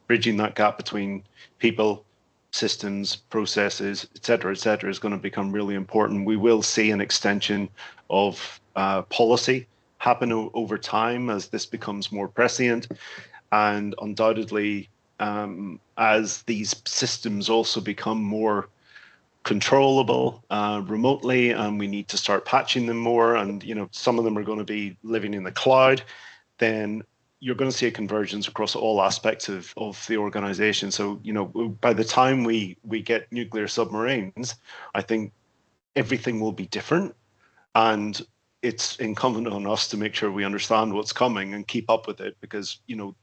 Speaker 2: bridging that gap between people, systems, processes, et cetera, is going to become really important. We will see an extension of policy happen over time as this becomes more prescient. And undoubtedly, as these systems also become more controllable remotely, and we need to start patching them more, and some of them are going to be living in the cloud, then you're going to see a convergence across all aspects of the organization. So, by the time we get nuclear submarines, I think everything will be different. And it's incumbent on us to make sure we understand what's coming and keep up with it, because,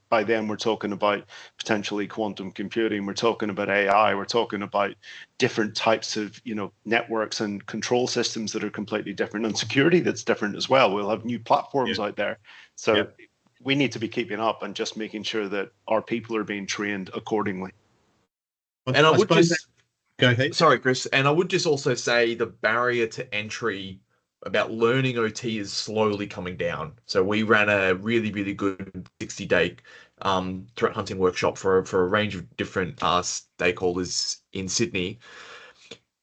Speaker 2: by then we're talking about potentially quantum computing, we're talking about AI, we're talking about different types of, networks and control systems that are completely different, and security that's different as well. We'll have new platforms out there. So we need to be keeping up and just making sure that our people are being trained accordingly.
Speaker 4: And I would just
Speaker 1: go ahead.
Speaker 4: Sorry, Chris. And I would just also say the barrier to entry about learning OT is slowly coming down. So we ran a really, really good 60-day threat hunting workshop for a range of different stakeholders in Sydney.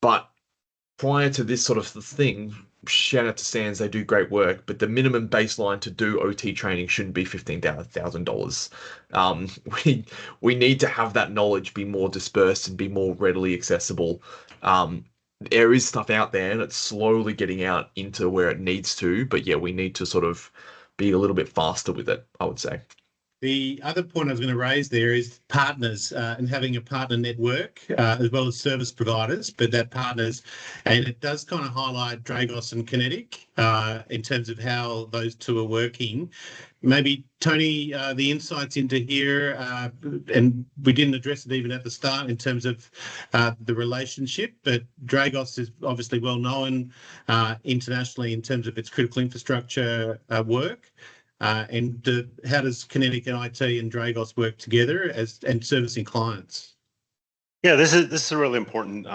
Speaker 4: But prior to this sort of thing, shout out to SANS, they do great work, but the minimum baseline to do OT training shouldn't be $15,000. We need to have that knowledge be more dispersed and be more readily accessible. There is stuff out there and it's slowly getting out into where it needs to, but yeah, we need to sort of be a little bit faster with it, I would say.
Speaker 1: The other point I was going to raise there is partners and having a partner network as well as service providers, but that partners, and it does kind of highlight Dragos and Kinetic in terms of how those two are working. Maybe, Tony, the insights into here, and we didn't address it even at the start in terms of the relationship, but Dragos is obviously well known internationally in terms of its critical infrastructure work. And how does Kinetic and IT and Dragos work together and servicing clients?
Speaker 2: Yeah, this is a really important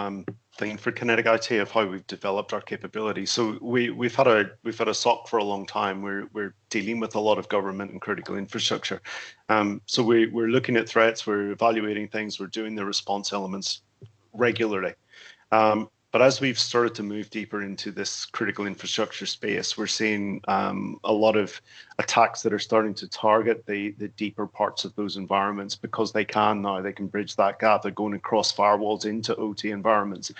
Speaker 2: thing for Kinetic IT of how we've developed our capabilities. So we've had a SOC for a long time. We're dealing with a lot of government and critical infrastructure. So we're looking at threats, we're evaluating things, we're doing the response elements regularly. But as we've started to move deeper into this critical infrastructure space, we're seeing a lot of attacks that are starting to target the deeper parts of those environments, because they can bridge that gap. They're going across firewalls into OT environments.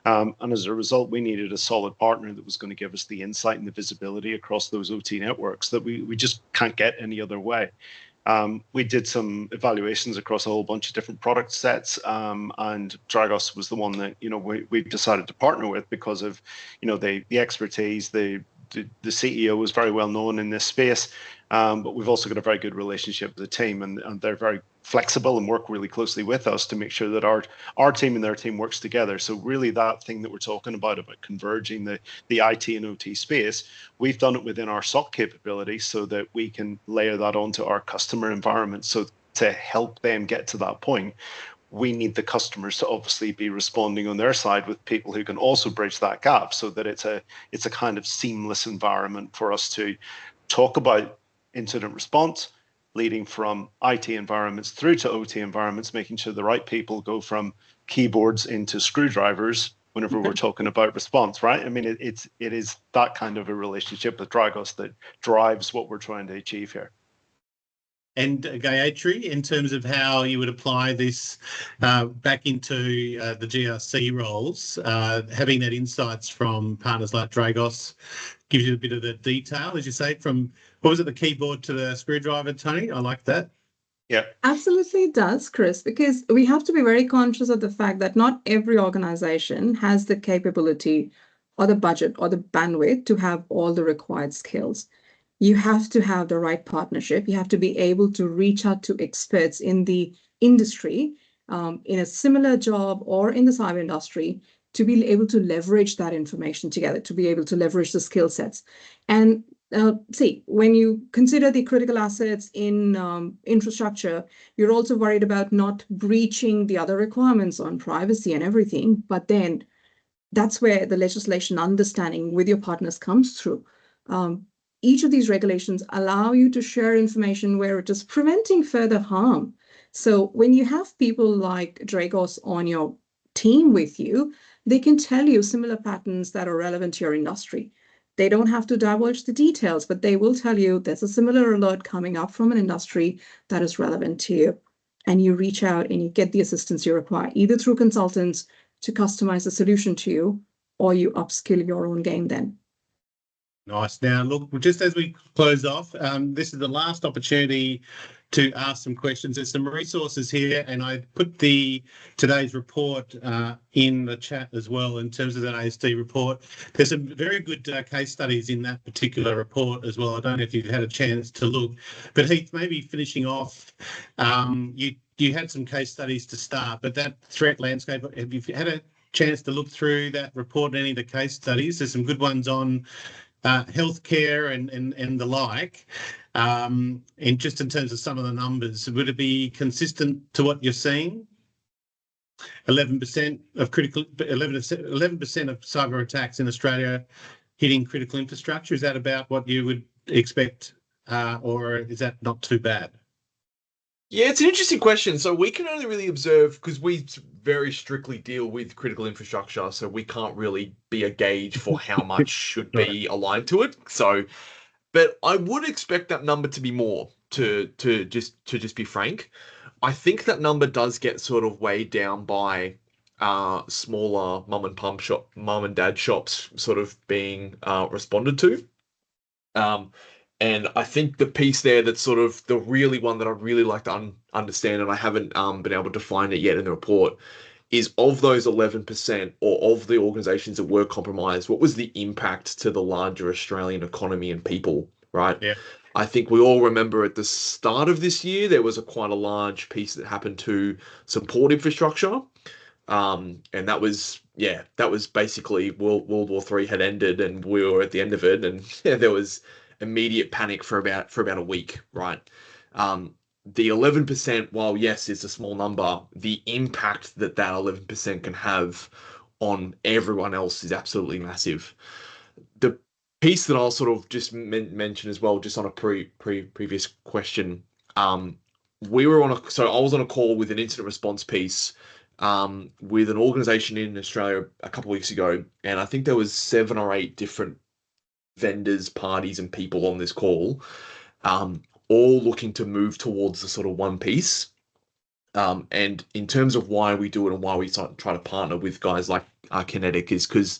Speaker 2: And as a result, we needed a solid partner that was going to give us the insight and the visibility across those OT networks that we just can't get any other way. We did some evaluations across a whole bunch of different product sets, and Dragos was the one that we decided to partner with because of the expertise. The CEO was very well known in this space, but we've also got a very good relationship with the team, and they're very flexible and work really closely with us to make sure that our team and their team works together. So really, that thing that we're talking about converging the IT and OT space, we've done it within our SOC capability so that we can layer that onto our customer environment. So to help them get to that point, we need the customers to obviously be responding on their side with people who can also bridge that gap, so that it's a kind of seamless environment for us to talk about incident response, leading from IT environments through to OT environments, making sure the right people go from keyboards into screwdrivers whenever we're talking about response, right? I mean, it is that kind of a relationship with Dragos that drives what we're trying to achieve here.
Speaker 1: And Gayatri, in terms of how you would apply this back into the GRC roles, having that insights from partners like Dragos gives you a bit of the detail, as you say, from, what was it, the keyboard to the screwdriver, Tony? I like that.
Speaker 2: Yeah,
Speaker 3: Absolutely it does, Chris, because we have to be very conscious of the fact that not every organization has the capability or the budget or the bandwidth to have all the required skills. You have to have the right partnership. You have to be able to reach out to experts in the industry, in a similar job or in the cyber industry, to be able to leverage that information together, to be able to leverage the skill sets. And see, when you consider the critical assets in infrastructure, you're also worried about not breaching the other requirements on privacy and everything. But then that's where the legislation understanding with your partners comes through. Each of these regulations allow you to share information where it is preventing further harm. So when you have people like Dragos on your team with you, they can tell you similar patterns that are relevant to your industry. They don't have to divulge the details, but they will tell you there's a similar alert coming up from an industry that is relevant to you. And you reach out and you get the assistance you require, either through consultants to customize a solution to you, or you upskill your own game then.
Speaker 1: Nice. Now, look, just as we close off, this is the last opportunity to ask some questions. There's some resources here, and I put today's report in the chat as well in terms of that ASD report. There's some very good case studies in that particular report as well. I don't know if you've had a chance to look, but Heath, maybe finishing off, you had some case studies to start, but that threat landscape, have you had a chance to look through that report and any of the case studies? There's some good ones on healthcare and the like, and just in terms of some of the numbers, would it be consistent to what you're seeing? 11% of 11% of cyber attacks in Australia hitting critical infrastructure. Is that about what you would expect, or is that not too bad?
Speaker 4: Yeah, it's an interesting question. So we can only really observe, because we very strictly deal with critical infrastructure, so we can't really be a gauge for how much should be aligned to it. So, but I would expect that number to be more, to just be frank. I think that number does get sort of weighed down by smaller mum and dad shops sort of being responded to. And I think the piece there that's sort of the really one that I'd really like to understand, and I haven't been able to find it yet in the report, is of those 11% or of the organisations that were compromised, what was the impact to the larger Australian economy and people, right?
Speaker 1: Yeah.
Speaker 4: I think we all remember at the start of this year, there was quite a large piece that happened to some port infrastructure. And that was basically World War III had ended and we were at the end of it. And there was immediate panic for about a week, right? The 11%, while yes, it's a small number, the impact that 11% can have on everyone else is absolutely massive. The piece that I'll sort of just mention as well, just on a previous question, I was on a call with an incident response piece with an organization in Australia a couple of weeks ago, and I think there was 7 or 8 different vendors, parties, and people on this call, all looking to move towards the sort of one piece. And in terms of why we do it and why we try to partner with guys like Kinetic, is because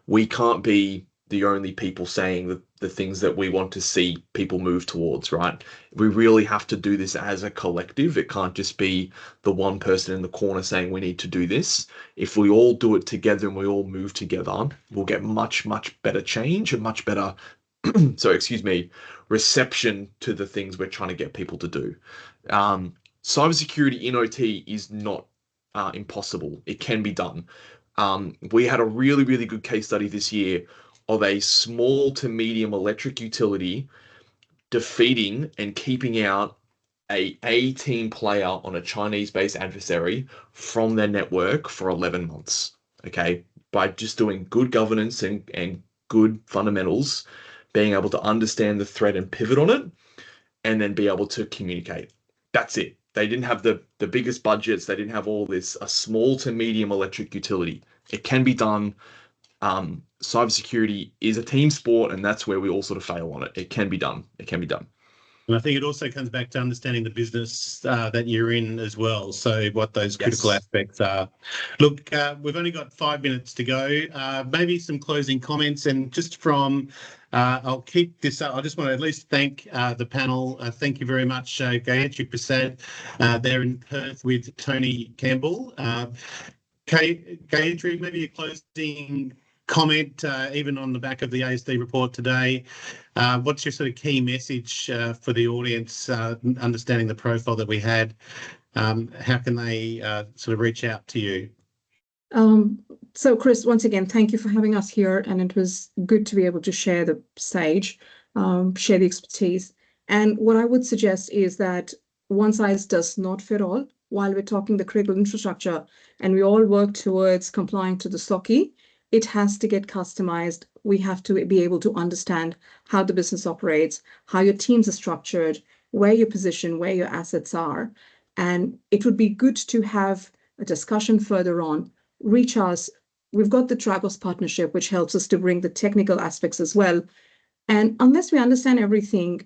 Speaker 4: we can't be the only people saying the things that we want to see people move towards, right? We really have to do this as a collective. It can't just be the one person in the corner saying we need to do this. If we all do it together and we all move together, we'll get much, much better change and much better, reception to the things we're trying to get people to do. Cybersecurity in OT is not impossible. It can be done. We had a really, really good case study this year of a small to medium electric utility defeating and keeping out a team player on a Chinese-based adversary from their network for 11 months, okay? By just doing good governance and good fundamentals, being able to understand the threat and pivot on it, and then be able to communicate. That's it. They didn't have the biggest budgets. They didn't have all this. A small to medium electric utility. It can be done. Cybersecurity is a team sport, and that's where we all sort of fail on it. It can be done. It can be done.
Speaker 1: And I think it also comes back to understanding the business that you're in as well. So what those critical aspects are. Look, we've only got 5 minutes to go. Maybe some closing comments, and just from, I'll keep this up. I just want to at least thank the panel. Thank you very much, Gayatri, Prasad, there in Perth with Tony Campbell. Gayatri, maybe a closing comment, even on the back of the ASD report today. What's your sort of key message for the audience, understanding the profile that we had? How can they sort of reach out to you?
Speaker 3: So Chris, once again, thank you for having us here, and it was good to be able to share the stage, share the expertise. And what I would suggest is that one size does not fit all. While we're talking the critical infrastructure and we all work towards complying to the SOCI, it has to get customized. We have to be able to understand how the business operates, how your teams are structured, where your position, where your assets are. And it would be good to have a discussion further on. Reach us. We've got the Dragos partnership, which helps us to bring the technical aspects as well. And unless we understand everything,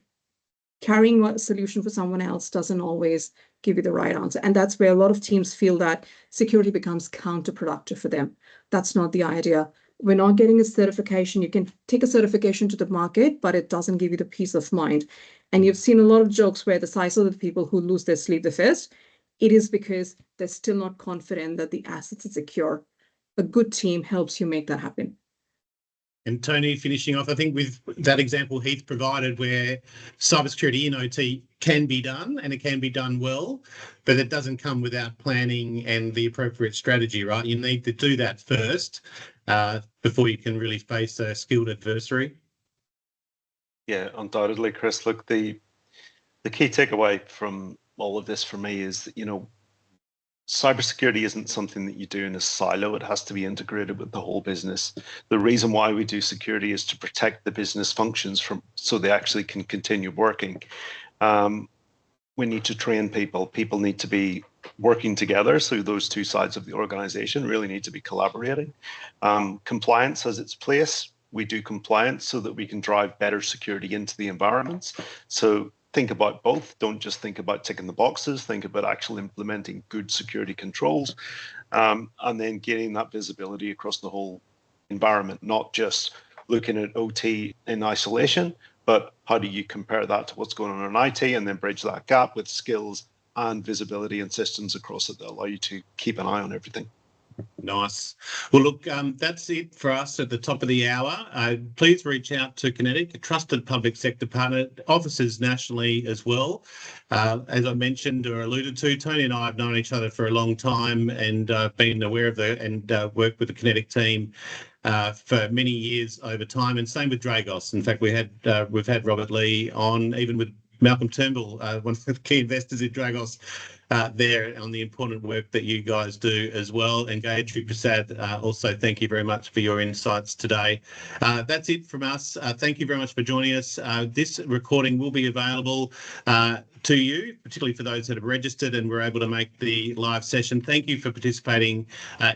Speaker 3: carrying a solution for someone else doesn't always give you the right answer. And that's where a lot of teams feel that security becomes counterproductive for them. That's not the idea. We're not getting a certification. You can take a certification to the market, but it doesn't give you the peace of mind. And you've seen a lot of jokes where the size of the people who lose their sleep the first, it is because they're still not confident that the assets are secure. A good team helps you make that happen.
Speaker 1: And Tony, finishing off, I think with that example Heath provided, where cybersecurity in OT can be done, and it can be done well, but it doesn't come without planning and the appropriate strategy, right? You need to do that first before you can really face a skilled adversary.
Speaker 2: Yeah, undoubtedly, Chris. Look, the key takeaway from all of this for me is that, cybersecurity isn't something that you do in a silo. It has to be integrated with the whole business. The reason why we do security is to protect the business functions so they actually can continue working. We need to train people. People need to be working together. So those two sides of the organization really need to be collaborating. Compliance has its place. We do compliance so that we can drive better security into the environments. So think about both. Don't just think about ticking the boxes. Think about actually implementing good security controls, and then getting that visibility across the whole environment, not just looking at OT in isolation, but how do you compare that to what's going on in IT, and then bridge that gap with skills and visibility and systems across it that allow you to keep an eye on everything.
Speaker 1: Nice. Well, look, that's it for us at the top of the hour. Please reach out to Kinetic, a trusted public sector partner, offices nationally as well. As I mentioned or alluded to, Tony and I have known each other for a long time and been aware of worked with the Kinetic team for many years over time, and same with Dragos. In fact, we've had Robert Lee on, even with Malcolm Turnbull, one of the key investors in Dragos, there on the important work that you guys do as well. And Gayatri, Prasad, also thank you very much for your insights today. That's it from us. Thank you very much for joining us. This recording will be available to you, particularly for those that have registered and were able to make the live session. Thank you for participating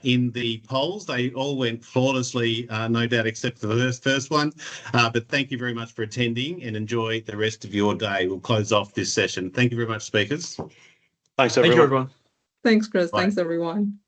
Speaker 1: in the polls. They all went flawlessly, no doubt, except for the first one. But thank you very much for attending, and enjoy the rest of your day. We'll close off this session. Thank you very much, speakers.
Speaker 2: Thanks, everyone.
Speaker 4: Thank you, everyone.
Speaker 3: Thanks, Chris.
Speaker 1: Bye.
Speaker 3: Thanks, everyone.